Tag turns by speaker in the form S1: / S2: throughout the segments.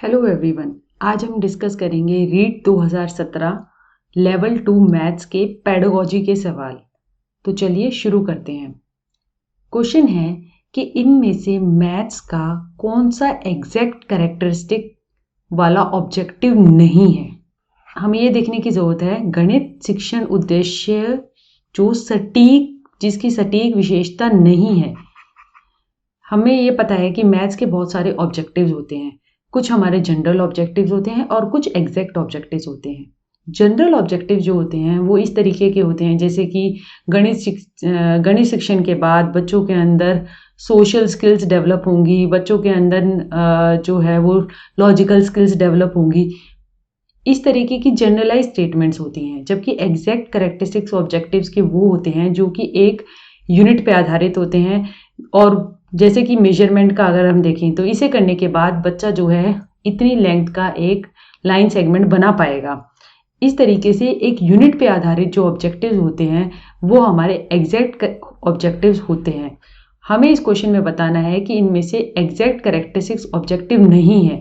S1: Hello everyone, आज हम discuss करेंगे रीट 2017 लेवल 2 मैथ्स के पेडागोजी के सवाल। तो चलिए शुरू करते हैं। क्वेश्चन है कि इनमें से मैथ्स का कौन सा एग्जैक्ट कैरेक्टरिस्टिक वाला ऑब्जेक्टिव नहीं है। हमें ये देखने की ज़रूरत है गणित शिक्षण उद्देश्य जिसकी सटीक विशेषता नहीं है। हमें ये पता है कि मैथ्स के बहुत सारे ऑब्जेक्टिव्स होते हैं, कुछ हमारे जनरल ऑब्जेक्टिव्स होते हैं और कुछ एग्जैक्ट ऑब्जेक्टिव्स होते हैं। जनरल ऑब्जेक्टिव जो होते हैं वो इस तरीके के होते हैं जैसे कि गणित शिक्षण के बाद बच्चों के अंदर सोशल स्किल्स डेवलप होंगी, बच्चों के अंदर जो है वो लॉजिकल स्किल्स डेवलप होंगी। इस तरीके की जनरलाइज स्टेटमेंट्स होती हैं। जबकि एग्जैक्ट कैरेक्टरिस्टिक्स ऑब्जेक्टिव्स के वो होते हैं जो कि एक यूनिट पे आधारित होते हैं, और जैसे कि मेजरमेंट का अगर हम देखें तो इसे करने के बाद बच्चा जो है इतनी लेंथ का एक लाइन सेगमेंट बना पाएगा। इस तरीके से एक यूनिट पे आधारित जो ऑब्जेक्टिव्स होते हैं वो हमारे एग्जैक्ट ऑब्जेक्टिव्स होते हैं। हमें इस क्वेश्चन में बताना है कि इनमें से एग्जैक्ट कैरेक्टरिस्टिक्स ऑब्जेक्टिव नहीं है।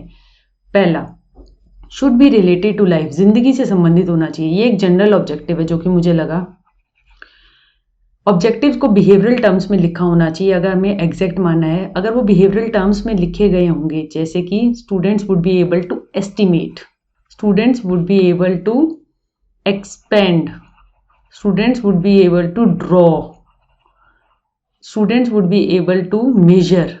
S1: पहला, should be related to life, जिंदगी से संबंधित होना चाहिए। ये एक जनरल ऑब्जेक्टिव है जो कि मुझे लगा। ऑब्जेक्टिव्स को बिहेवियरल टर्म्स में लिखा होना चाहिए अगर हमें एग्जैक्ट मानना है। अगर वो बिहेवियरल टर्म्स में लिखे गए होंगे जैसे कि students would be able to estimate, students would be able to expand, students would be able to draw, students would be able to measure,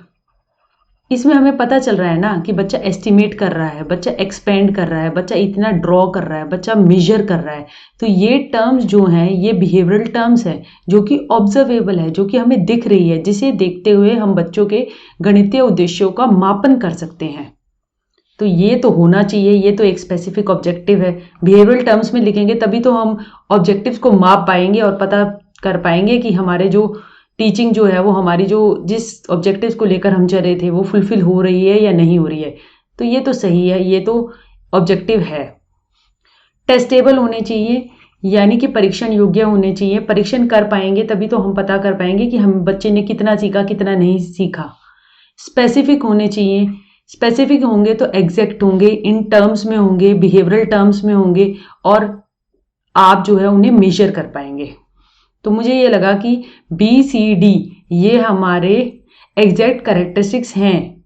S1: इसमें हमें पता चल रहा है ना कि बच्चा एस्टिमेट कर रहा है, बच्चा एक्सपेंड कर रहा है, बच्चा इतना ड्रॉ कर रहा है, बच्चा मेजर कर रहा है। तो ये टर्म्स जो हैं ये बिहेवियरल टर्म्स हैं जो कि ऑब्जर्वेबल है, जो कि हमें दिख रही है, जिसे देखते हुए हम बच्चों के गणितीय उद्देश्यों का मापन कर सकते हैं। तो ये तो होना चाहिए, ये तो एक स्पेसिफिक ऑब्जेक्टिव है। बिहेवियरल टर्म्स में लिखेंगे तभी तो हम ऑब्जेक्टिव्स को माप पाएंगे और पता कर पाएंगे कि हमारे जो टीचिंग जो है वो हमारी जो जिस ऑब्जेक्टिव्स को लेकर हम चल रहे थे वो फुलफिल हो रही है या नहीं हो रही है। तो ये तो सही है, ये तो ऑब्जेक्टिव है। टेस्टेबल होने चाहिए, यानी कि परीक्षण योग्य होने चाहिए। परीक्षण कर पाएंगे तभी तो हम पता कर पाएंगे कि हम बच्चे ने कितना सीखा कितना नहीं सीखा। स्पेसिफिक होने चाहिए, स्पेसिफिक होंगे तो एग्जैक्ट होंगे, इन टर्म्स में होंगे, बिहेवियरल टर्म्स में होंगे, और आप जो है उन्हें मेजर कर पाएंगे। तो मुझे ये लगा कि BCD ये हमारे एग्जैक्ट कैरेक्टरिस्टिक्स हैं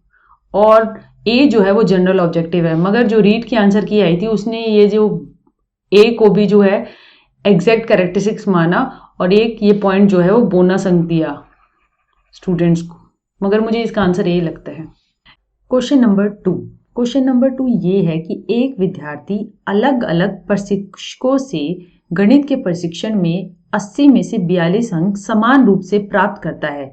S1: और A जो है वो जनरल ऑब्जेक्टिव है। मगर जो रीट की आंसर की आई थी उसने ये जो A को भी जो है एग्जैक्ट कैरेक्टरिस्टिक्स माना और एक ये पॉइंट जो है वो बोनस अंक दिया स्टूडेंट्स को। मगर मुझे इसका आंसर यही लगता है। क्वेश्चन नंबर 2 ये है कि एक विद्यार्थी अलग अलग प्रशिक्षकों से गणित के प्रशिक्षण में 80 में से 42 अंक समान रूप से प्राप्त करता है,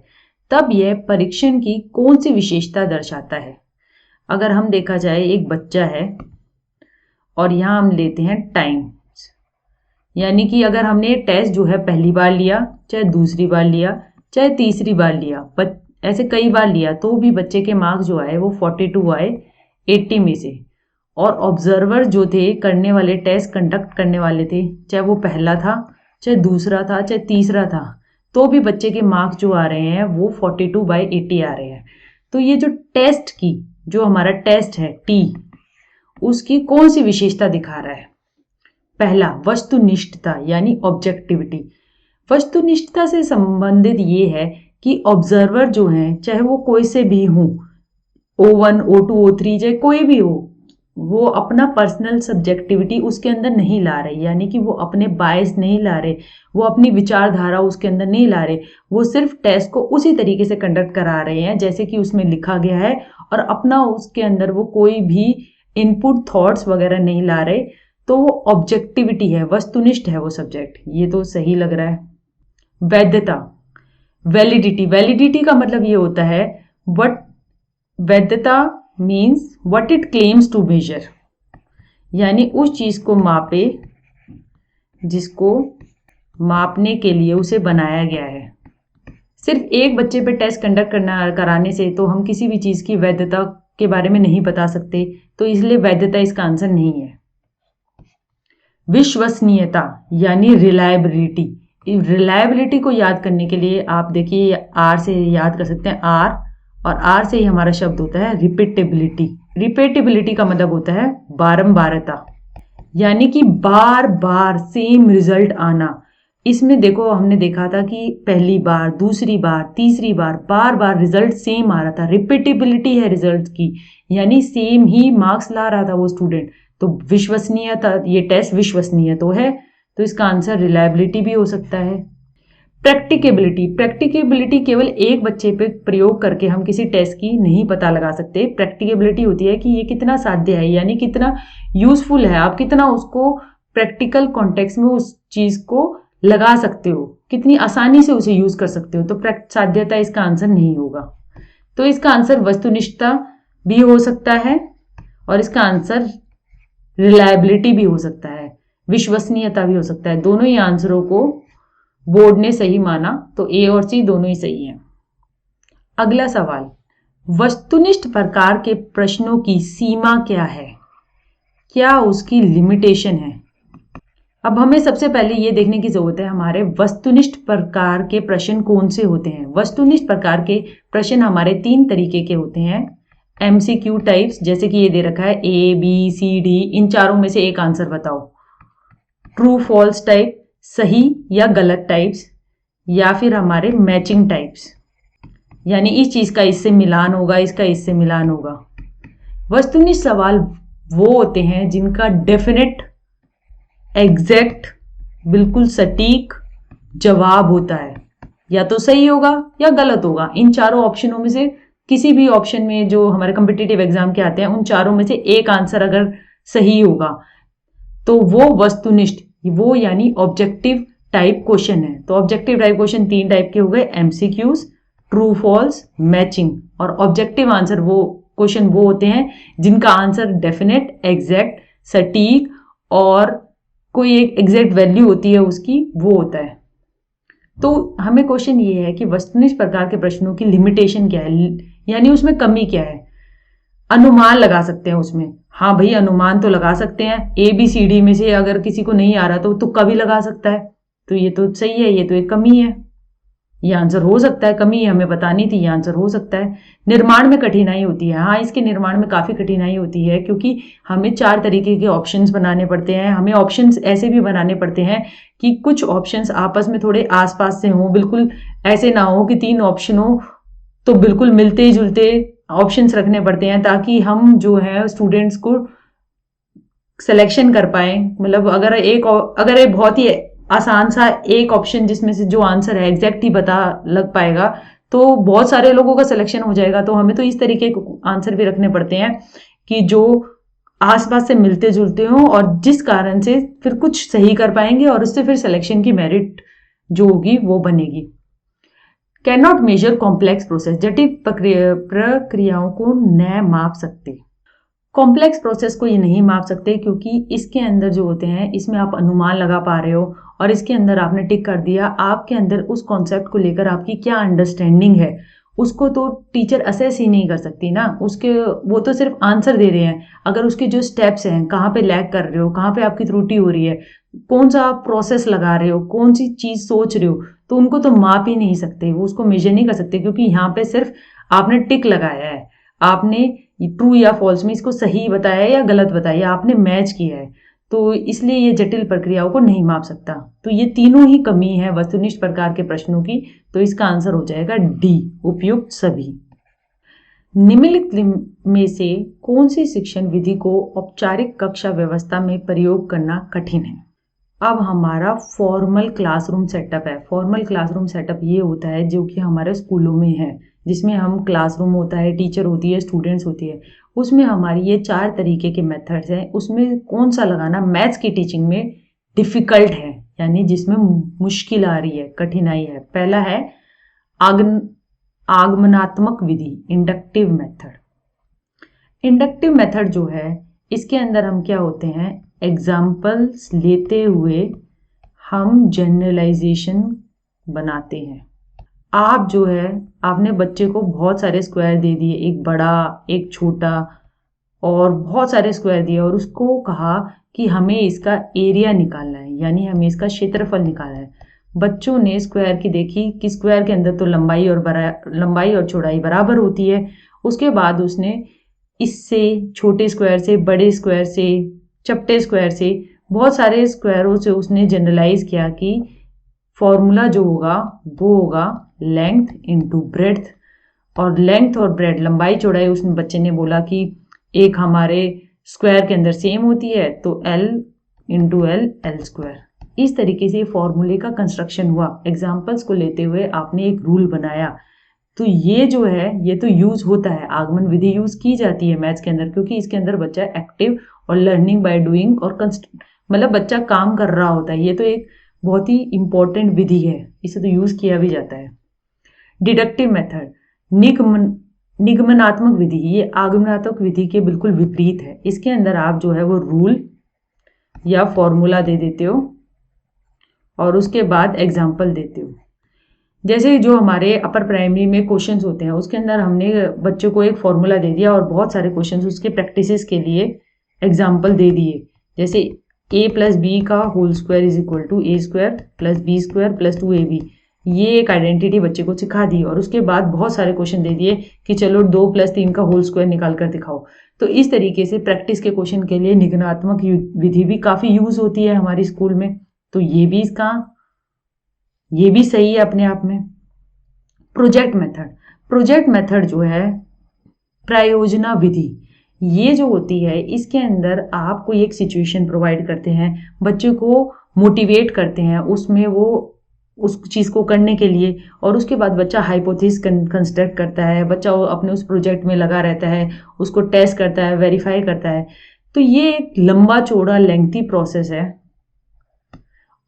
S1: तब यह परीक्षण की कौन सी विशेषता दर्शाता है। अगर हम देखा जाए एक बच्चा है और यहाँ हम लेते हैं टाइम, यानी कि अगर हमने टेस्ट जो है पहली बार लिया, चाहे दूसरी बार लिया, चाहे तीसरी बार लिया, ऐसे कई बार लिया, तो भी बच्चे के मार्क्स जो आए वो 42 आए 80 में से। और ऑब्जर्वर जो थे, करने वाले, टेस्ट कंडक्ट करने वाले थे, चाहे वो पहला था, चाहे दूसरा था, चाहे तीसरा था, तो भी बच्चे के मार्क्स जो आ रहे हैं वो 42/80 आ रहे हैं। तो ये जो टेस्ट की जो हमारा टेस्ट है T, उसकी कौन सी विशेषता दिखा रहा है। पहला, वस्तुनिष्ठता यानी ऑब्जेक्टिविटी। वस्तुनिष्ठता से संबंधित ये है कि ऑब्जर्वर जो हैं, चाहे वो कोई से भी हो, O1, O2, O3, चाहे कोई भी हो, वो अपना पर्सनल सब्जेक्टिविटी उसके अंदर नहीं ला रहे, यानी कि वो अपने बायस नहीं ला रहे, वो अपनी विचारधारा उसके अंदर नहीं ला रहे। वो सिर्फ टेस्ट को उसी तरीके से कंडक्ट करा रहे हैं जैसे कि उसमें लिखा गया है, और अपना उसके अंदर वो कोई भी इनपुट थॉट्स वगैरह नहीं ला रहे। तो वो ऑब्जेक्टिविटी है, वस्तुनिष्ठ है वो सब्जेक्ट। ये तो सही लग रहा है। वैधता, वैलिडिटी का मतलब ये होता है वैधता means what it claims to measure, यानी उस चीज को मापे जिसको मापने के लिए उसे बनाया गया है। सिर्फ एक बच्चे पे टेस्ट कंडक्ट कराने से तो हम किसी भी चीज की वैधता के बारे में नहीं बता सकते, तो इसलिए वैधता इसका आंसर नहीं है। विश्वसनीयता यानी रिलायबिलिटी को याद करने के लिए आप देखिए R से याद कर सकते हैं, R, और R से ही हमारा शब्द होता है रिपीटेबिलिटी। रिपीटेबिलिटी का मतलब होता है बारंबारता, यानी कि बार बार सेम रिजल्ट आना। इसमें देखो हमने देखा था कि पहली बार, दूसरी बार, तीसरी बार, बार बार रिजल्ट सेम आ रहा था। रिपीटेबिलिटी है रिजल्ट की, यानी सेम ही मार्क्स ला रहा था वो स्टूडेंट, तो विश्वसनीयता, ये टेस्ट विश्वसनीय तो है, तो इसका आंसर रिलायबिलिटी भी हो सकता है। प्रैक्टिकेबिलिटी, प्रैक्टिकेबिलिटी केवल एक बच्चे पे प्रयोग करके हम किसी टेस्ट की नहीं पता लगा सकते। प्रैक्टिकेबिलिटी होती है कि ये कितना साध्य है, यानी कितना यूजफुल है, आप कितना उसको प्रैक्टिकल कॉन्टेक्स्ट में उस चीज को लगा सकते हो, कितनी आसानी से उसे यूज कर सकते हो। तो साध्यता इसका आंसर नहीं होगा, तो इसका आंसर वस्तुनिष्ठता भी हो सकता है और इसका आंसर रिलायबिलिटी भी हो सकता है, विश्वसनीयता भी हो सकता है। दोनों ही आंसरों को बोर्ड ने सही माना, तो ए और सी दोनों ही सही हैं। अगला सवाल, वस्तुनिष्ठ प्रकार के प्रश्नों की सीमा क्या है, क्या उसकी लिमिटेशन है? अब हमें सबसे पहले ये देखने की जरूरत है हमारे वस्तुनिष्ठ प्रकार के प्रश्न कौन से होते हैं। वस्तुनिष्ठ प्रकार के प्रश्न हमारे 3 तरीके के होते हैं। एमसीक्यू टाइप्स, जैसे कि ये दे रखा है ए बी सी डी, इन चारों में से एक आंसर बताओ। ट्रू फॉल्स टाइप, सही या गलत टाइप्स, या फिर हमारे मैचिंग टाइप्स, यानी इस चीज का इससे मिलान होगा, इसका इससे मिलान होगा। वस्तुनिष्ठ सवाल वो होते हैं जिनका डेफिनेट, एग्जैक्ट, बिल्कुल सटीक जवाब होता है, या तो सही होगा या गलत होगा। इन चारों ऑप्शनों में से किसी भी ऑप्शन में जो हमारे कॉम्पिटिटिव एग्जाम के आते हैं, उन चारों में से एक आंसर अगर सही होगा तो वो वस्तुनिष्ठ, वो यानी ऑब्जेक्टिव टाइप क्वेश्चन है। तो ऑब्जेक्टिव टाइप क्वेश्चन 3 टाइप के हो गए, एमसीक्यूज, ट्रू फॉल्स, मैचिंग। और ऑब्जेक्टिव आंसर वो क्वेश्चन वो होते हैं जिनका आंसर डेफिनेट, एग्जैक्ट, सटीक और कोई एक एग्जैक्ट वैल्यू होती है उसकी, वो होता है। तो हमें क्वेश्चन ये है कि वस्तुनिष्ठ प्रकार के प्रश्नों की लिमिटेशन क्या है, यानी उसमें कमी क्या है। अनुमान लगा सकते हैं उसमें, हाँ भाई अनुमान तो लगा सकते हैं। ए बी सी डी में से अगर किसी को नहीं आ रहा तो तुक्का भी लगा सकता है, तो ये तो सही है, ये तो एक कमी है, ये आंसर हो सकता है। कमी हमें बतानी थी, ये आंसर हो सकता है। निर्माण में कठिनाई होती है, हाँ इसके निर्माण में काफी कठिनाई होती है, क्योंकि हमें 4 तरीके के ऑप्शंस बनाने पड़ते हैं। हमें ऑप्शंस ऐसे भी बनाने पड़ते हैं कि कुछ ऑप्शंस आपस में थोड़े आसपास से हों, बिल्कुल ऐसे ना हो कि 3 ऑप्शन हो तो बिल्कुल मिलते जुलते ऑप्शंस रखने पड़ते हैं, ताकि हम जो है स्टूडेंट्स को सिलेक्शन कर पाए। मतलब अगर एक बहुत ही आसान सा एक ऑप्शन जिसमें से जो आंसर है एग्जैक्ट ही बता लग पाएगा तो बहुत सारे लोगों का सिलेक्शन हो जाएगा। तो हमें तो इस तरीके के आंसर भी रखने पड़ते हैं कि जो आसपास से मिलते जुलते हों और जिस कारण से फिर कुछ सही कर पाएंगे और उससे फिर सिलेक्शन की मेरिट जो होगी वो बनेगी। Cannot measure complex process, जटिल प्रक्रियाओं को न माप सकते। कॉम्प्लेक्स प्रोसेस को ये नहीं माप सकते क्योंकि इसके अंदर जो होते हैं, इसमें आप अनुमान लगा पा रहे हो और इसके अंदर आपने टिक कर दिया। आपके अंदर उस कॉन्सेप्ट को लेकर आपकी क्या अंडरस्टैंडिंग है, उसको तो टीचर असेस ही नहीं कर सकती ना। उसके वो तो सिर्फ आंसर दे रहे हैं, अगर उसके जो स्टेप्स हैं, कहाँ पे लैग कर रहे हो, कहाँ पे आपकी त्रुटि हो रही है, कौन सा प्रोसेस लगा रहे हो, कौन सी चीज सोच रहे हो, तो उनको तो माप ही नहीं सकते, वो उसको मेजर नहीं कर सकते, क्योंकि यहाँ पे सिर्फ आपने टिक लगाया है, आपने ट्रू या फॉल्स में इसको सही बताया या गलत बताया, आपने मैच किया है, तो इसलिए ये जटिल प्रक्रियाओं को नहीं माप सकता। तो ये तीनों ही कमी है वस्तुनिष्ठ प्रकार के प्रश्नों की, तो इसका आंसर हो जाएगा डी, उपयुक्त सभी। निम्नलिखित में से कौन सी शिक्षण विधि को औपचारिक कक्षा व्यवस्था में प्रयोग करना कठिन है? अब हमारा फॉर्मल क्लासरूम सेटअप है। फॉर्मल क्लासरूम सेटअप ये होता है जो कि हमारे स्कूलों में है, जिसमें हम क्लासरूम होता है, टीचर होती है, स्टूडेंट्स होती है, उसमें हमारी ये 4 तरीके के मेथड्स हैं। उसमें कौन सा लगाना मैथ्स की टीचिंग में डिफिकल्ट है, यानी जिसमें मुश्किल आ रही है, कठिनाई है। पहला है आगमनात्मक विधि, इंडक्टिव मेथड। इंडक्टिव मेथड जो है, इसके अंदर हम क्या होते हैं, एग्जाम्पल्स लेते हुए हम जनरलाइजेशन बनाते हैं। आप जो है, आपने बच्चे को बहुत सारे स्क्वायर दे दिए, एक बड़ा एक छोटा और बहुत सारे स्क्वायर दिए, और उसको कहा कि हमें इसका एरिया निकालना है, यानी हमें इसका क्षेत्रफल निकालना है। बच्चों ने स्क्वायर की देखी कि स्क्वायर के अंदर तो लंबाई और चौड़ाई बराबर होती है। उसके बाद उसने इससे, छोटे स्क्वायर से, बड़े स्क्वायर से, चपटे स्क्वायर से, बहुत सारे स्क्वायरों से उसने जनरलाइज किया कि फॉर्मूला जो होगा वो होगा लेंथ इंटू ब्रेड्थ। और लेंथ और ब्रेड, लंबाई चौड़ाई, उसने बच्चे ने बोला कि एक हमारे स्क्वायर के अंदर सेम होती है, तो L into L, L square. इस तरीके से फॉर्मूले का कंस्ट्रक्शन हुआ। एग्जाम्पल्स को लेते हुए आपने एक रूल बनाया। तो ये जो है ये तो यूज होता है, आगमन विधि यूज की जाती है मैथ्स के अंदर, क्योंकि इसके अंदर बच्चा एक्टिव और लर्निंग बाय डूइंग और मतलब बच्चा काम कर रहा होता है। ये तो एक बहुत ही इंपॉर्टेंट विधि है, इसे तो यूज किया भी जाता है। डिडक्टिव मेथड, निगमनात्मक विधि, ये आगमनात्मक विधि के बिल्कुल विपरीत है। इसके अंदर आप जो है वो रूल या फॉर्मूला दे देते हो और उसके बाद एग्जाम्पल देते हो। जैसे जो हमारे अपर प्राइमरी में क्वेश्चंस होते हैं, उसके अंदर हमने बच्चों को एक फॉर्मूला दे दिया और बहुत सारे क्वेश्चंस उसके प्रैक्टिसेस के लिए एग्जाम्पल दे दिए। जैसे a प्लस बी का whole square is equal to a square plus b square plus 2ab, ये एक आइडेंटिटी बच्चे को सिखा दी। और उसके बाद बहुत सारे क्वेश्चन दे दिए कि चलो 2 + 3 का होल स्क्वायर निकाल कर दिखाओ। तो इस तरीके से प्रैक्टिस के क्वेश्चन के लिए निगमनात्मक विधि भी काफी यूज होती है हमारी स्कूल में। तो ये भी सही है अपने आप में। प्रोजेक्ट मेथड जो है प्रयोजना विधि, ये जो होती है इसके अंदर आप कोई एक सिचुएशन प्रोवाइड करते हैं, बच्चे को मोटिवेट करते हैं उसमें वो उस चीज को करने के लिए, और उसके बाद बच्चा हाइपोथेसिस कंस्ट्रक्ट करता है, बच्चा अपने उस प्रोजेक्ट में लगा रहता है, उसको टेस्ट करता है, वेरीफाई करता है। तो ये एक लंबा चौड़ा लेंथी प्रोसेस है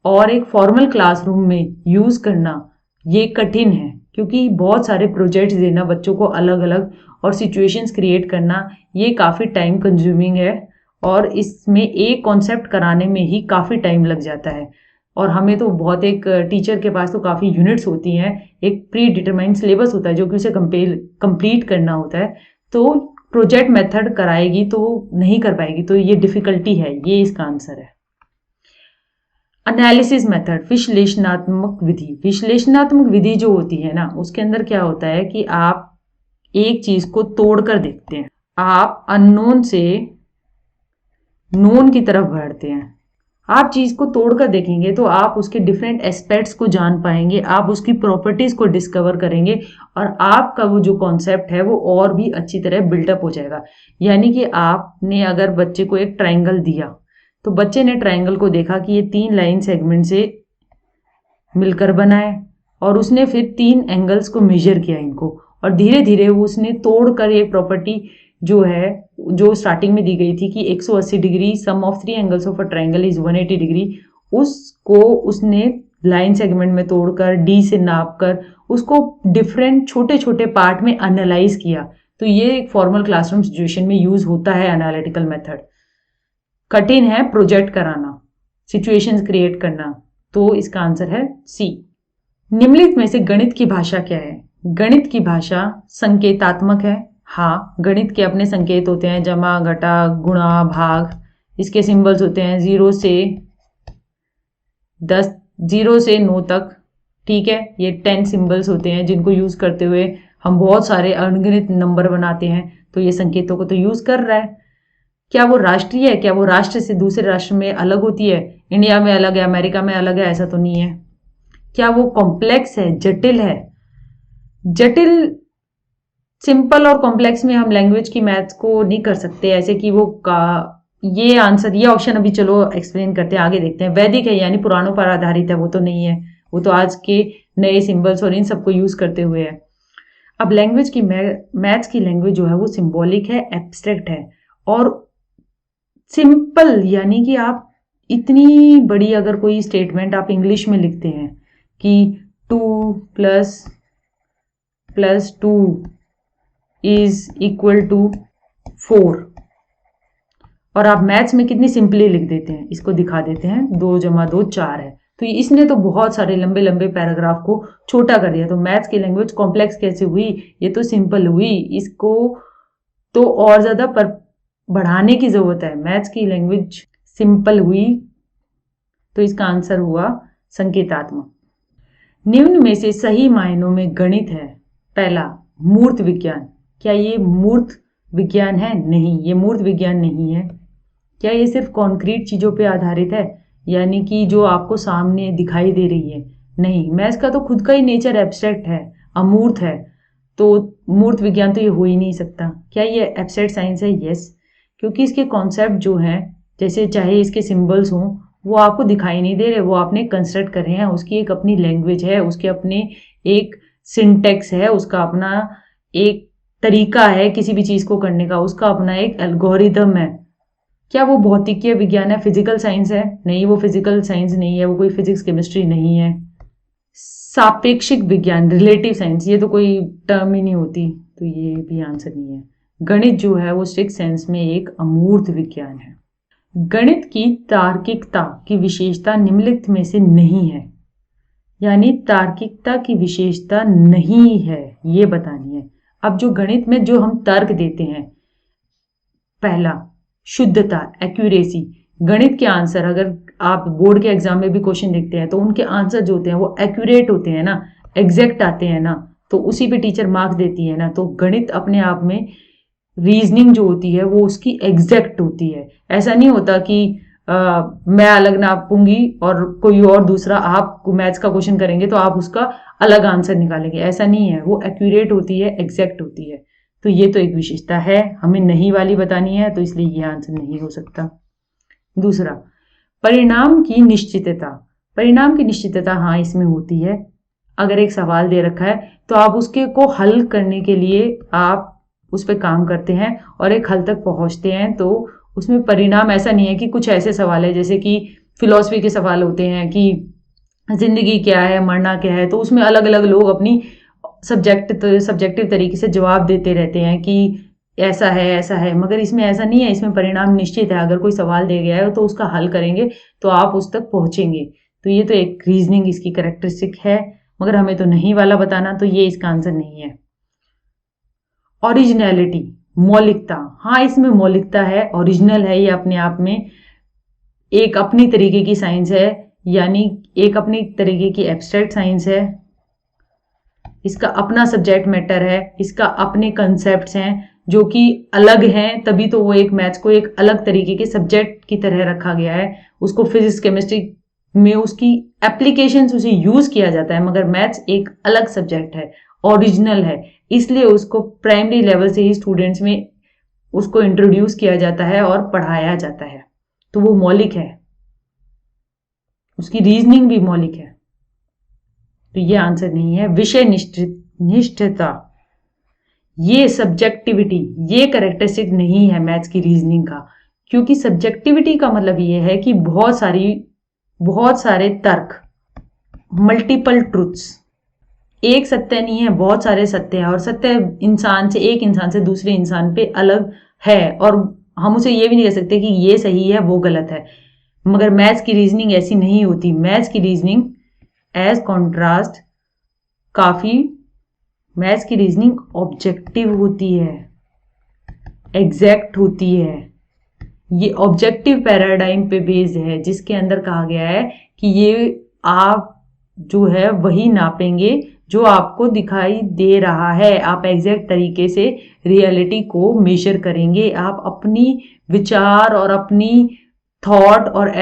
S1: और एक फॉर्मल क्लासरूम में यूज करना ये कठिन है, क्योंकि बहुत सारे प्रोजेक्ट्स देना बच्चों को अलग अलग और सिचुएशंस क्रिएट करना ये काफ़ी टाइम कंज्यूमिंग है, और इसमें एक कॉन्सेप्ट कराने में ही काफ़ी टाइम लग जाता है। और हमें तो बहुत, एक टीचर के पास तो काफ़ी यूनिट्स होती हैं, एक प्री डिटरमाइंड सिलेबस होता है जो कि उसे कंप्लीट करना होता है। तो प्रोजेक्ट मेथड कराएगी तो नहीं कर पाएगी, तो ये डिफिकल्टी है, ये इसका आंसर है। एनालिसिस मेथड, विश्लेषणात्मक विधि जो होती है ना, उसके अंदर क्या होता है कि आप एक चीज को तोड़कर देखते हैं। आप अननोन से नोन की तरफ बढ़ते हैं। आप चीज को तोड़कर देखेंगे तो आप उसके डिफरेंट एस्पेक्ट्स को जान पाएंगे, आप उसकी प्रॉपर्टीज को डिस्कवर करेंगे, और आपका वो जो कॉन्सेप्ट है वो और भी अच्छी तरह बिल्डअप हो जाएगा। यानी कि आपने अगर बच्चे को एक ट्राइंगल दिया, तो बच्चे ने ट्राइंगल को देखा कि ये 3 लाइन सेगमेंट से मिलकर बना है, और उसने फिर 3 एंगल्स को मेजर किया इनको, और धीरे धीरे उसने तोड़कर एक प्रॉपर्टी जो है, जो स्टार्टिंग में दी गई थी कि 180 degree sum of 3 angles of a triangle is 180 degree, उसको उसने लाइन सेगमेंट में तोड़कर डी से नापकर उसको डिफरेंट छोटे छोटे पार्ट में एनालाइज किया। तो ये एक फॉर्मल क्लासरूम सिचुएशन में यूज होता है एनालिटिकल मेथड। कठिन है प्रोजेक्ट कराना, सिचुएशंस क्रिएट करना, तो इसका आंसर है सी। निम्नलिखित में से गणित की भाषा क्या है? गणित की भाषा संकेतात्मक है। हाँ, गणित के अपने संकेत होते हैं, जमा, घटा, गुणा, भाग, इसके सिंबल्स होते हैं 0 से 10, 0 से 9 तक। ठीक है, ये 10 सिंबल्स होते हैं जिनको यूज करते हुए हम बहुत सारे अनगिनत नंबर बनाते हैं। तो ये संकेतों को तो यूज कर रहा है। क्या वो राष्ट्रीय है? क्या वो राष्ट्र से दूसरे राष्ट्र में अलग होती है? इंडिया में अलग है, अमेरिका में अलग है, ऐसा तो नहीं है। क्या वो कॉम्प्लेक्स है, जटिल है? जटिल, सिंपल और कॉम्प्लेक्स में हम लैंग्वेज की मैथ्स को नहीं कर सकते ऐसे कि वो ये आंसर, ये ऑप्शन अभी चलो एक्सप्लेन करते हैं, आगे देखते हैं। वैदिक है यानी पुराणों पर आधारित है, वो तो नहीं है, वो तो आज के नए सिंबल्स और इन सबको यूज करते हुए है। अब लैंग्वेज की मैथ्स की लैंग्वेज जो है वो सिंबॉलिक है, एब्स्ट्रैक्ट है और सिंपल, यानी कि आप इतनी बड़ी अगर कोई स्टेटमेंट आप इंग्लिश में लिखते हैं कि 2 + 2 इज इक्वल टू 4, और आप मैथ्स में कितनी सिंपली लिख देते हैं, इसको दिखा देते हैं 2 + 2 4 है। तो इसने तो बहुत सारे लंबे लंबे पैराग्राफ को छोटा कर दिया। तो मैथ्स की लैंग्वेज कॉम्प्लेक्स कैसे हुई? ये तो सिंपल हुई, इसको तो और ज्यादा बढ़ाने की जरूरत है। मैथ्स की लैंग्वेज सिंपल हुई, तो इसका आंसर हुआ संकेतात्मक। निम्न में से सही मायनों में गणित है। पहला, मूर्त विज्ञान। क्या ये मूर्त विज्ञान है? नहीं, ये मूर्त विज्ञान नहीं है। क्या ये सिर्फ कॉन्क्रीट चीज़ों पे आधारित है, यानी कि जो आपको सामने दिखाई दे रही है? नहीं, मैथ्स का तो खुद का ही नेचर एब्स्ट्रैक्ट है, अमूर्त है, तो मूर्त विज्ञान तो ये हो ही नहीं सकता। क्या ये एब्स्ट्रैक्ट साइंस है? यस, क्योंकि इसके कॉन्सेप्ट जो हैं, जैसे चाहे इसके सिंबल्स हों, वो आपको दिखाई नहीं दे रहे, वो आपने कंस्ट्रक्ट कर रहे हैं। उसकी एक अपनी लैंग्वेज है, उसके अपने एक सिंटेक्स है, उसका अपना एक तरीका है किसी भी चीज़ को करने का, उसका अपना एक एल्गोरिदम है। क्या वो भौतिकीय विज्ञान है, फिजिकल साइंस है? नहीं, वो फिजिकल साइंस नहीं है, वो कोई फिजिक्स केमिस्ट्री नहीं है। सापेक्षिक विज्ञान, रिलेटिव साइंस, ये तो कोई टर्म ही नहीं होती, तो ये भी आंसर नहीं है। गणित जो है वो स्ट्रिक्ट सेंस में एक अमूर्त विज्ञान है। गणित की तार्किकता की विशेषता निम्नलिखित में से नहीं है, यानी तार्किकता की विशेषता नहीं है, ये बतानी है। अब जो गणित में जो हम तर्क देते हैं, पहला शुद्धता, एक्यूरेसी। गणित के आंसर अगर आप बोर्ड के एग्जाम में भी क्वेश्चन देखते हैं तो उनके आंसर जो होते हैं वो एक्यूरेट होते हैं ना, एग्जैक्ट आते हैं ना, तो उसी पे टीचर मार्क्स देती है ना। तो गणित अपने आप में रीजनिंग जो होती है वो उसकी एग्जैक्ट होती है। ऐसा नहीं होता कि मैं अलग नापूंगी और कोई और दूसरा आप मैथ्स का क्वेश्चन करेंगे तो आप उसका अलग आंसर निकालेंगे, ऐसा नहीं है। वो एक्यूरेट होती है, एग्जैक्ट होती है। तो ये तो एक विशेषता है, हमें नहीं वाली बतानी है, तो इसलिए ये आंसर नहीं हो सकता। दूसरा, परिणाम की निश्चितता। परिणाम की निश्चितता, हाँ, इसमें होती है। अगर एक सवाल दे रखा है तो आप उसके को हल करने के लिए आप उस पर काम करते हैं और एक हल तक पहुंचते हैं, तो उसमें परिणाम ऐसा नहीं है कि कुछ ऐसे सवाल है जैसे कि फिलॉसफी के सवाल होते हैं कि जिंदगी क्या है, मरना क्या है, तो उसमें अलग अलग लोग अपनी सब्जेक्टिव तरीके से जवाब देते रहते हैं कि ऐसा है ऐसा है, मगर इसमें ऐसा नहीं है। इसमें परिणाम निश्चित है। अगर कोई सवाल दे गया है तो उसका हल करेंगे तो आप उस तक पहुंचेंगे। तो ये तो एक रीजनिंग इसकी कैरेक्टरिस्टिक है, मगर हमें तो नहीं वाला बताना, तो ये इसका आंसर नहीं है। ओरिजिनलिटी, मौलिकता, हाँ, इसमें मौलिकता है, ओरिजिनल है, ये अपने आप में एक अपनी तरीके की साइंस है, यानी एक अपनी तरीके की एब्स्ट्रैक्ट साइंस है। इसका अपना सब्जेक्ट मैटर है, इसका अपने कंसेप्ट्स हैं जो कि अलग हैं, तभी तो वो एक मैथ्स को एक अलग तरीके के सब्जेक्ट की तरह रखा गया है। उसको फिजिक्स केमिस्ट्री में उसकी एप्लीकेशंस उसे यूज किया जाता है, मगर मैथ्स एक अलग सब्जेक्ट है, ओरिजिनल है, इसलिए उसको प्राइमरी लेवल से ही स्टूडेंट्स में उसको इंट्रोड्यूस किया जाता है और पढ़ाया जाता है। तो वो मौलिक है, उसकी रीजनिंग भी मौलिक है, तो ये आंसर नहीं है। विषय निष्ठता, ये सब्जेक्टिविटी, ये कैरेक्टरिस्टिक नहीं है मैथ्स की रीजनिंग का, क्योंकि सब्जेक्टिविटी का मतलब ये है कि बहुत सारे तर्क, मल्टीपल ट्रुथ्स, एक सत्य नहीं है, बहुत सारे सत्य है, और सत्य एक इंसान से दूसरे इंसान पे अलग है, और हम उसे ये भी नहीं कह सकते कि ये सही है वो गलत है। मगर मैथ्स की रीजनिंग ऐसी नहीं होती। मैथ्स की रीजनिंग एज कॉन्ट्रास्ट मैथ्स की रीजनिंग ऑब्जेक्टिव होती है, एग्जैक्ट होती है। ये ऑब्जेक्टिव पैराडाइम पे बेस्ड है, जिसके अंदर कहा गया है कि ये आप जो है वही नापेंगे जो आपको दिखाई दे रहा है, आप एग्जैक्ट तरीके से रियलिटी को मेजर करेंगे। आप अपनी विचार और अपनी थॉट और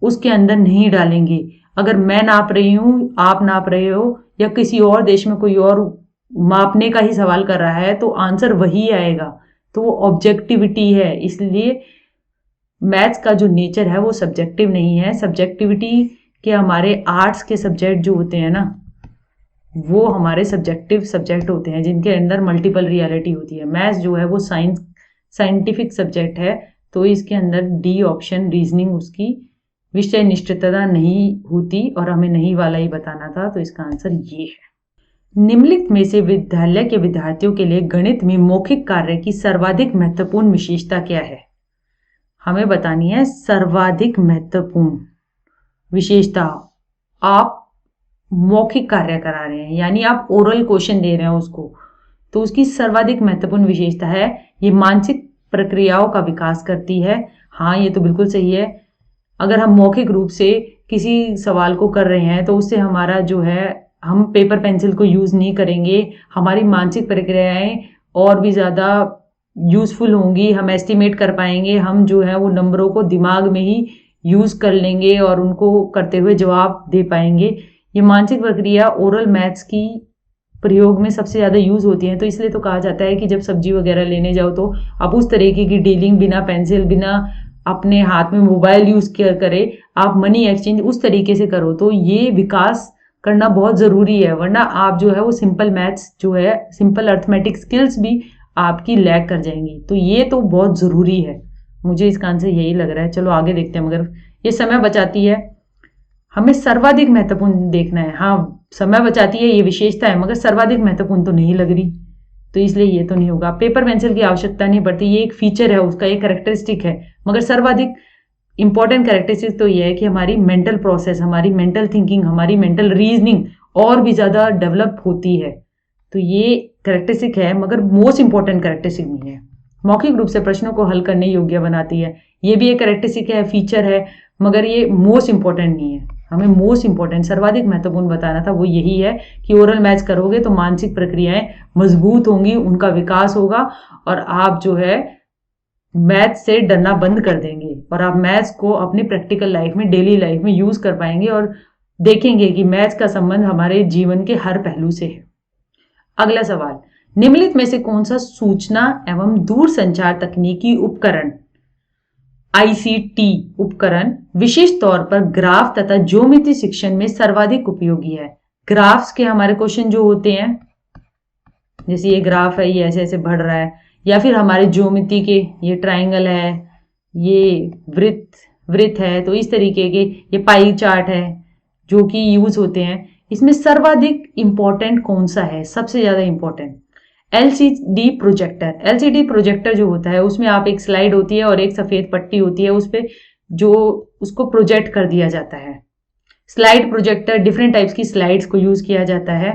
S1: उसके अंदर नहीं डालेंगे। अगर मैं नाप रही हूँ, आप नाप रहे हो, या किसी और देश में कोई और मापने का ही सवाल कर रहा है, तो आंसर वही आएगा। तो वो ऑब्जेक्टिविटी है, इसलिए मैथ्स का जो नेचर है वो सब्जेक्टिव नहीं है। सब्जेक्टिविटी के हमारे आर्ट्स के सब्जेक्ट जो होते हैं ना, वो हमारे सब्जेक्टिव सब्जेक्ट होते हैं जिनके अंदर मल्टीपल रियलिटी होती है। मैथ्स जो है वो साइंटिफिक सब्जेक्ट है, तो इसके अंदर डी ऑप्शन रीजनिंग उसकी विषय निष्ठता नहीं होती, और हमें नहीं वाला ही बताना था, तो इसका आंसर ये है। निम्नलिखित में से विद्यालय के विद्यार्थियों के लिए गणित में मौखिक कार्य की सर्वाधिक महत्वपूर्ण विशेषता क्या है? हमें बतानी है सर्वाधिक महत्वपूर्ण विशेषता। आप मौखिक कार्य करा रहे हैं, यानी आप ओरल क्वेश्चन दे रहे हैं उसको, तो उसकी सर्वाधिक महत्वपूर्ण विशेषता है ये मानसिक प्रक्रियाओं का विकास करती है। हाँ, ये तो बिल्कुल सही है। अगर हम मौखिक रूप से किसी सवाल को कर रहे हैं तो उससे हमारा जो है, हम पेपर पेंसिल को यूज नहीं करेंगे, हमारी मानसिक प्रक्रियाएं और भी ज्यादा यूजफुल होंगी, हम एस्टिमेट कर पाएंगे, हम जो है वो नंबरों को दिमाग में ही यूज कर लेंगे और उनको करते हुए जवाब दे पाएंगे। ये मानसिक प्रक्रिया ओरल मैथ्स की प्रयोग में सबसे ज़्यादा यूज होती है। तो इसलिए तो कहा जाता है कि जब सब्जी वगैरह लेने जाओ तो आप उस तरीके की डीलिंग बिना पेंसिल, बिना अपने हाथ में मोबाइल यूज करे, आप मनी एक्सचेंज उस तरीके से करो। तो ये विकास करना बहुत ज़रूरी है, वरना आप जो है वो सिंपल मैथ्स जो है, सिंपल अर्थमेटिक स्किल्स भी आपकी लैग कर जाएंगी। तो ये तो बहुत ज़रूरी है, मुझे इसका आंसर यही लग रहा है। चलो आगे देखते हैं। मगर ये समय बचाती है, हमें सर्वाधिक महत्वपूर्ण देखना है। हाँ, समय बचाती है ये विशेषता है, मगर सर्वाधिक महत्वपूर्ण तो नहीं लग रही, तो इसलिए ये तो नहीं होगा। पेपर पेंसिल की आवश्यकता नहीं पड़ती, ये एक फीचर है, उसका एक कैरेक्टरिस्टिक है। मगर सर्वाधिक इंपॉर्टेंट कैरेक्टरिस्टिक तो ये है कि हमारी मेंटल प्रोसेस, हमारी मेंटल थिंकिंग, हमारी मेंटल रीजनिंग और भी ज़्यादा डेवलप होती है। तो ये कैरेक्टरिस्टिक है, मगर मोस्ट इंपॉर्टेंट कैरेक्टरिस्टिक नहीं है। मौखिक रूप से प्रश्नों को हल करने योग्य बनाती है, ये भी एक कैरेक्टरिस्टिक है, फीचर है, मगर ये मोस्ट इंपॉर्टेंट नहीं है। हमें मोस्ट इंपॉर्टेंट, सर्वाधिक महत्वपूर्ण बताना था, वो यही है कि ओरल मैथ्स करोगे तो मानसिक प्रक्रियाएं मजबूत होंगी, उनका विकास होगा और आप जो है मैथ से डरना बंद कर देंगे और आप मैथ्स को अपनी प्रैक्टिकल लाइफ में, डेली लाइफ में यूज कर पाएंगे और देखेंगे कि मैथ्स का संबंध हमारे जीवन के हर पहलू से है। अगला सवाल, निम्नलिखित में से कौन सा सूचना एवं दूरसंचार तकनीकी उपकरण, आईसीटी उपकरण, विशेष तौर पर ग्राफ तथा ज्योमेट्री शिक्षण में सर्वाधिक उपयोगी है? ग्राफ्स के हमारे क्वेश्चन जो होते हैं, जैसे ये ग्राफ है, ये ऐसे ऐसे बढ़ रहा है, या फिर हमारे ज्योमेट्री के ये ट्राइंगल है, ये वृत्त है, तो इस तरीके के ये पाई चार्ट है जो कि यूज होते हैं। इसमें सर्वाधिक इंपॉर्टेंट कौन सा है, सबसे ज्यादा important? LCD projector. LCD projector जो होता है उसमें आप एक स्लाइड होती है और एक सफेद पट्टी होती है, उस पर जो उसको प्रोजेक्ट कर दिया जाता है। स्लाइड प्रोजेक्टर, डिफरेंट टाइप्स की स्लाइड्स को यूज किया जाता है।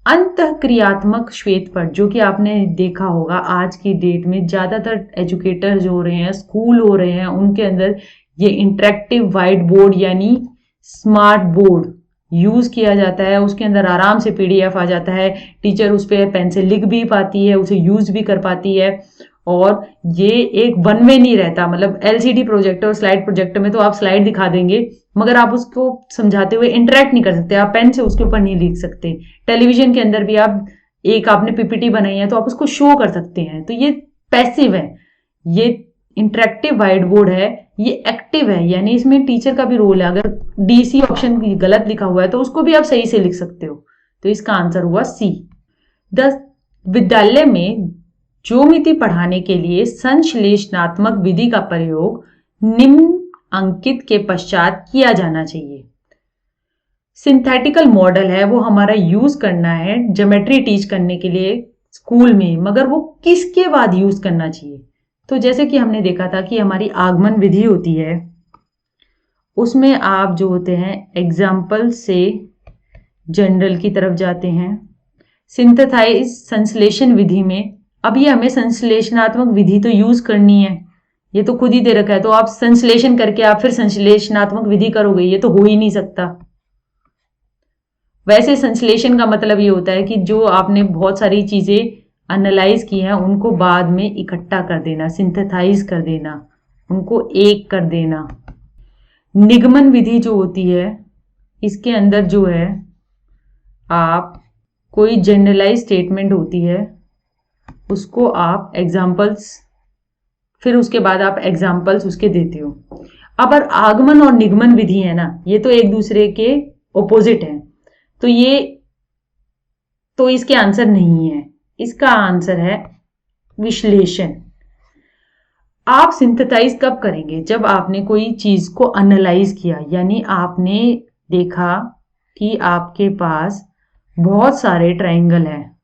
S1: अंतःक्रियात्मक श्वेत पट, जो कि आपने देखा होगा आज की डेट में ज्यादातर एजुकेटर जो हो रहे हैं, स्कूल हो रहे हैं, उनके अंदर ये इंटरेक्टिव व्हाइट बोर्ड यानी स्मार्ट बोर्ड यूज किया जाता है। उसके अंदर आराम से पीडीएफ आ जाता है, टीचर उस पर पेन से लिख भी पाती है, उसे यूज भी कर पाती है और ये एक वन वे नहीं रहता। मतलब एलसीडी प्रोजेक्टर और स्लाइड प्रोजेक्टर में तो आप स्लाइड दिखा देंगे, मगर आप उसको समझाते हुए इंटरेक्ट नहीं कर सकते, आप पेन से उसके ऊपर नहीं लिख सकते। टेलीविजन के अंदर भी आप एक आपने पीपीटी बनाई है तो आप उसको शो कर सकते हैं, तो ये पैसिव है। ये इंटरेक्टिव व्हाइट बोर्ड है, ये एक्टिव है, यानी इसमें टीचर का भी रोल है। अगर डीसी ऑप्शन गलत लिखा हुआ है तो उसको भी आप सही से लिख सकते हो, तो इसका आंसर हुआ सी। विद्यालय में ज्योमेट्री पढ़ाने के लिए संश्लेषणात्मक विधि का प्रयोग निम्न अंकित के पश्चात किया जाना चाहिए। सिंथेटिकल मॉडल है, वो हमारा यूज करना है ज्योमेट्री टीच करने के लिए स्कूल में, मगर वो किसके बाद यूज करना चाहिए? तो जैसे कि हमने देखा था कि हमारी आगमन विधि होती है, उसमें आप जो होते हैं एग्जाम्पल से जनरल की तरफ जाते हैं। सिंथेसाइज संश्लेषण विधि में, अब ये हमें संश्लेषणात्मक विधि तो यूज करनी है, ये तो खुद ही दे रखा है, तो आप संश्लेषण करके आप फिर संश्लेषणात्मक विधि करोगे, ये तो हो ही नहीं सकता। वैसे संश्लेषण का मतलब ये होता है कि जो आपने बहुत सारी चीजें एनालाइज की हैं उनको बाद में इकट्ठा कर देना, सिंथेसाइज कर देना, उनको एक कर देना। निगमन विधि जो होती है, इसके अंदर जो है आप कोई जनरलाइज स्टेटमेंट होती है उसको आप एग्जाम्पल्स, फिर उसके बाद आप एग्जाम्पल्स उसके देते हो। अब आगमन और निगमन विधि है ना, ये तो एक दूसरे के ऑपोजिट हैं, तो ये तो इसके आंसर नहीं है, इसका आंसर है विश्लेषण। आप सिंथेसाइज कब करेंगे? जब आपने कोई चीज को एनालाइज किया, यानी आपने देखा कि आपके पास बहुत सारे ट्रायंगल हैं,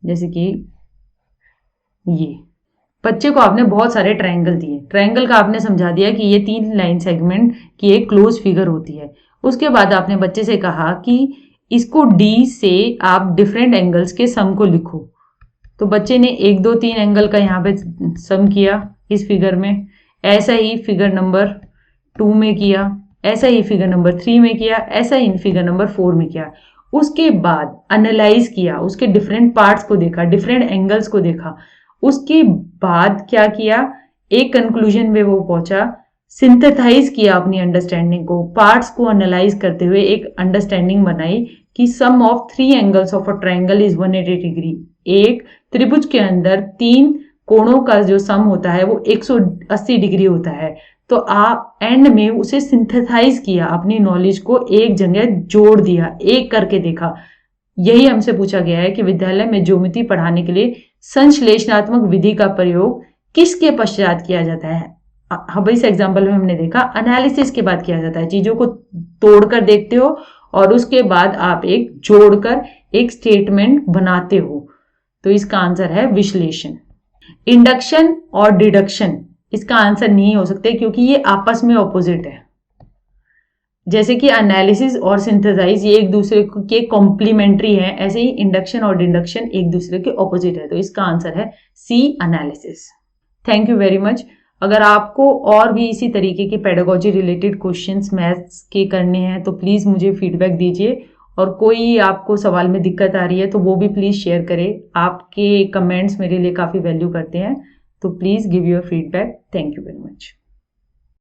S1: जैसे कि ये बच्चे को आपने बहुत सारे ट्रायंगल दिए, ट्रायंगल का आपने समझा दिया कि ये 3 लाइन सेगमेंट की एक क्लोज फिगर होती है। उसके बाद आपने बच्चे से कहा कि इसको डी से आप डिफरेंट एंगल्स के सम को लिखो, तो बच्चे ने 1 2 3 एंगल का यहाँ पे सम किया इस फिगर में, ऐसा ही फिगर नंबर 2 में किया, ऐसा ही फिगर नंबर 3 में किया, ऐसा ही फिगर नंबर 4 में किया। उसके बाद एनालाइज किया, उसके डिफरेंट पार्ट्स को देखा, डिफरेंट एंगल्स को देखा, उसके बाद क्या किया, एक कंक्लूजन में वो पहुंचा, सिंथेसाइज किया अपनी अंडरस्टैंडिंग को, पार्ट्स को एनालाइज करते हुए एक अंडरस्टैंडिंग बनाई कि sum of 3 angles of a triangle is 180 degree. एक त्रिभुज के अंदर 3 कोणों का जो सम होता है वो 180 डिग्री होता है। तो आप एंड में उसे सिंथेसाइज किया, अपनी नॉलेज को एक जगह जोड़ दिया, एक करके देखा। यही हमसे पूछा गया है कि विद्यालय में ज्योमेट्री पढ़ाने के लिए संश्लेषणात्मक विधि का प्रयोग किसके पश्चात किया जाता है। अब इस एग्जाम्पल में हमने देखा एनालिसिस के बाद किया जाता है, चीजों को तोड़कर देखते हो और उसके बाद आप एक जोड़कर एक स्टेटमेंट बनाते हो। तो इसका आंसर है विश्लेषण। इंडक्शन और डिडक्शन इसका आंसर नहीं हो सकते क्योंकि ये आपस में ऑपोजिट है। जैसे कि एनालिसिस और सिंथेसाइज ये एक दूसरे के कॉम्प्लीमेंट्री हैं, ऐसे ही इंडक्शन और डिडक्शन एक दूसरे के ऑपोजिट है। तो इसका आंसर है C, analysis. Thank you very much. अगर आपको और भी इसी तरीके के पेडागोजी रिलेटेड क्वेश्चंस मैथ्स के करने हैं तो प्लीज़ मुझे फीडबैक दीजिए, और कोई आपको सवाल में दिक्कत आ रही है तो वो भी प्लीज़ शेयर करें। आपके कमेंट्स मेरे लिए काफ़ी वैल्यू करते हैं, तो please give your feedback. Thank you very much.